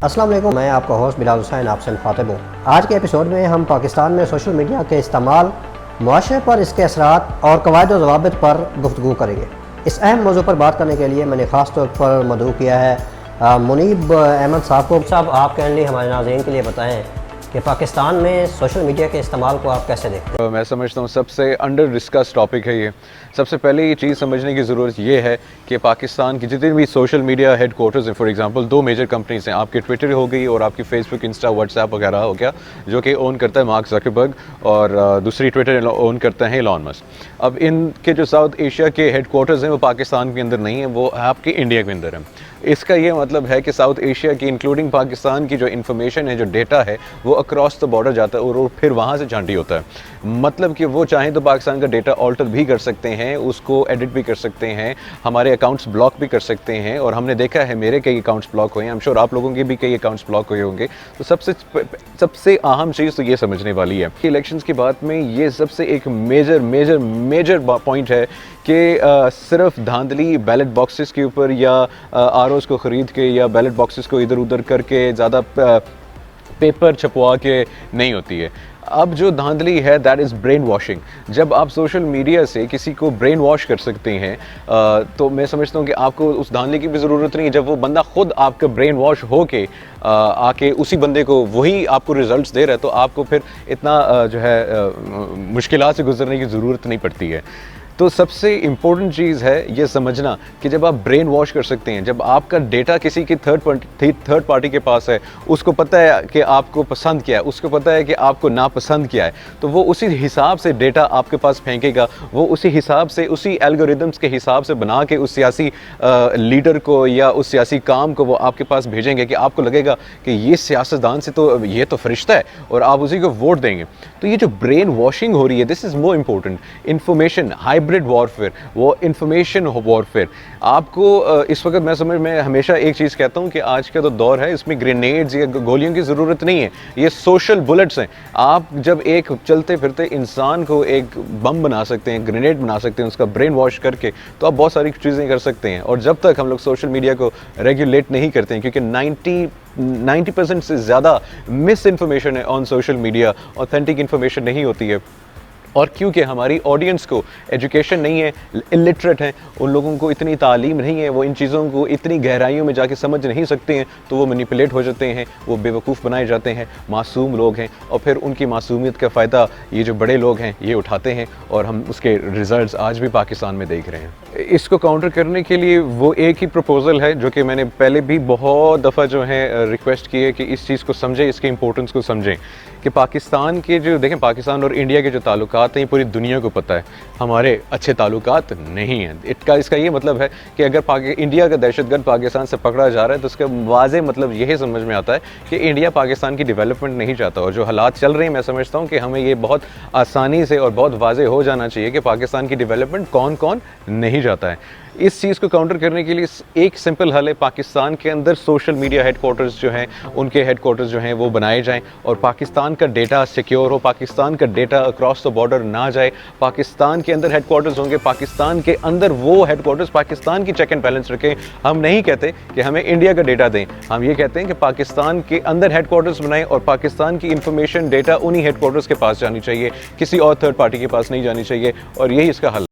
السلام علیکم، میں آپ کا ہوسٹ بلال حسین آپ سے مخاطب ہوں۔ آج کے ایپیسوڈ میں ہم پاکستان میں سوشل میڈیا کے استعمال، معاشرے پر اس کے اثرات اور قواعد و ضوابط پر گفتگو کریں گے۔ اس اہم موضوع پر بات کرنے کے لیے میں نے خاص طور پر مدعو کیا ہے منیب احمد صاحب کو۔ صاحب، آپ کائنڈلی ہمارے ناظرین کے لیے بتائیں کہ پاکستان میں سوشل میڈیا کے استعمال کو آپ کیسے دیکھتے ہیں؟ میں سمجھتا ہوں سب سے انڈر ڈسکس ٹاپک ہے یہ۔ سب سے پہلے یہ چیز سمجھنے کی ضرورت یہ ہے کہ پاکستان کی جتنے بھی سوشل میڈیا ہیڈ کوارٹرز ہیں، فار ایگزامپل 2 میجر کمپنیز ہیں، آپ کی ٹویٹر ہو گئی اور آپ کی فیس بک، انسٹا، واٹس ایپ وغیرہ ہو گیا، جو کہ اون کرتا ہے مارک زکربرگ، اور دوسری ٹویٹر اون کرتا ہے ایلان مسک۔ اب ان کے جو ساؤتھ ایشیا کے ہیڈ کوارٹرز ہیں وہ پاکستان کے اندر نہیں ہیں، وہ آپ کے انڈیا کے اندر ہیں۔ اس کا یہ مطلب ہے کہ ساؤتھ ایشیا کی انکلوڈنگ پاکستان کی جو انفارمیشن ہے، جو ڈیٹا ہے، وہ اکراس دا بارڈر جاتا ہے اور وہ پھر وہاں سے جھانٹی ہوتا ہے۔ مطلب کہ وہ چاہیں تو پاکستان کا ڈیٹا آلٹر بھی کر سکتے ہیں، اس کو ایڈٹ بھی کر سکتے ہیں، ہمارے اکاؤنٹس بلاک بھی کر سکتے ہیں، اور ہم نے دیکھا ہے میرے کئی اکاؤنٹس بلاک ہوئے ہیں، I'm sure آپ لوگوں کے بھی کئی اکاؤنٹس بلاک ہوئے ہوں گے۔ تو سب سے اہم چیز تو یہ سمجھنے والی ہے کہ الیکشنز کی بات میں یہ سب سے ایک میجر پوائنٹ ہے کہ صرف دھاندلی بیلٹ باکسز کے اوپر یا آر اوز کو خرید کے یا بیلٹ باکسز کو ادھر ادھر کر کے زیادہ پیپر چھپوا کے نہیں ہوتی ہے۔ اب جو دھاندلی ہے دیٹ از برین واشنگ۔ جب آپ سوشل میڈیا سے کسی کو برین واش کر سکتے ہیں تو میں سمجھتا ہوں کہ آپ کو اس دھاندلی کی بھی ضرورت نہیں ہے۔ جب وہ بندہ خود آپ کا برین واش ہو کے آ کے اسی بندے کو وہی آپ کو ریزلٹس دے رہا ہے، تو آپ کو پھر اتنا جو ہے مشکلات سے گزرنے کی ضرورت نہیں پڑتی ہے۔ تو سب سے امپورٹنٹ چیز ہے یہ سمجھنا کہ جب آپ برین واش کر سکتے ہیں، جب آپ کا ڈیٹا کسی کی تھرڈ پارٹی کے پاس ہے، اس کو پتہ ہے کہ آپ کو پسند کیا ہے، اس کو پتہ ہے کہ آپ کو ناپسند کیا ہے، تو وہ اسی حساب سے ڈیٹا آپ کے پاس پھینکے گا، وہ اسی حساب سے، اسی الگوریدمس کے حساب سے بنا کے اس سیاسی لیڈر کو یا اس سیاسی کام کو وہ آپ کے پاس بھیجیں گے کہ آپ کو لگے گا کہ یہ سیاستدان سے تو یہ تو فرشتہ ہے، اور آپ اسی کو ووٹ دیں گے۔ تو یہ جو برین واشنگ ہو رہی ہے، this is more important. Information hybrid warfare, وہ انفارمیشن وارفیئر، آپ کو اس وقت میں ہمیشہ ایک چیز کہتا ہوں کہ آج کا تو دور ہے، اس میں گرینیڈز یا گولیوں کی ضرورت نہیں ہے، یہ سوشل بلٹس ہیں۔ آپ جب ایک چلتے پھرتے انسان کو ایک بم بنا سکتے ہیں، گرینیڈ بنا سکتے ہیں اس کا برین واش کر کے، تو آپ بہت ساری چیزیں کر سکتے ہیں۔ اور جب تک ہم لوگ سوشل میڈیا کو ریگولیٹ نہیں کرتے ہیں، کیونکہ 90% سے زیادہ مس انفارمیشن ہے on social media, authentic information نہیں ہوتی ہے، اور کیونکہ ہماری آڈینس کو ایجوکیشن نہیں ہے، الٹریٹ ہیں، ان لوگوں کو اتنی تعلیم نہیں ہے، وہ ان چیزوں کو اتنی گہرائیوں میں جا کے سمجھ نہیں سکتے ہیں، تو وہ مینیپولیٹ ہو جاتے ہیں، وہ بے وقوف بنائے جاتے ہیں، معصوم لوگ ہیں، اور پھر ان کی معصومیت کا فائدہ یہ جو بڑے لوگ ہیں یہ اٹھاتے ہیں، اور ہم اس کے ریزلٹس آج بھی پاکستان میں دیکھ رہے ہیں۔ اس کو کاؤنٹر کرنے کے لیے وہ ایک ہی پروپوزل ہے جو کہ میں نے پہلے بھی بہت دفعہ جو ہے ریکویسٹ کی ہے کہ اس چیز کو سمجھیں، اس کی امپورٹنس کو سمجھیں، کہ پاکستان کے جو دیکھیں، پاکستان اور انڈیا کے جو تعلقات ہیں، پوری دنیا کو پتہ ہے ہمارے اچھے تعلقات نہیں ہیں۔ اس کا یہ مطلب ہے کہ اگر انڈیا کا دہشت گرد پاکستان سے پکڑا جا رہا ہے، تو اس کا واضح مطلب یہی سمجھ میں آتا ہے کہ انڈیا پاکستان کی ڈیولپمنٹ نہیں چاہتا، اور جو حالات چل رہے ہیں میں سمجھتا ہوں کہ ہمیں یہ بہت آسانی سے اور بہت واضح ہو جانا چاہیے کہ پاکستان کی ڈیولپمنٹ کون نہیں چاہتا ہے۔ اس چیز کو کاؤنٹر کرنے کے لیے ایک سمپل حل ہے، پاکستان کے اندر سوشل میڈیا ہیڈ کوارٹرز جو ہیں، ان کے ہیڈ کوارٹرز جو ہیں وہ بنائے جائیں، اور پاکستان کا ڈیٹا سیکیور ہو، پاکستان کا ڈیٹا اکراس دا بارڈر نہ جائے۔ پاکستان کے اندر ہیڈ کوارٹرز ہوں گے، پاکستان کے اندر وہ ہیڈ کوارٹرز پاکستان کی چیک اینڈ بیلنس رکھیں۔ ہم نہیں کہتے کہ ہمیں انڈیا کا ڈیٹا دیں، ہم یہ کہتے ہیں کہ پاکستان کے اندر ہیڈ کوارٹرز بنائیں، اور پاکستان کی انفارمیشن ڈیٹا انہی ہیڈ کوارٹرز کے پاس جانی چاہیے، کسی اور تھرڈ پارٹی کے پاس نہیں جانی چاہیے، اور یہی اس کا حل ہے۔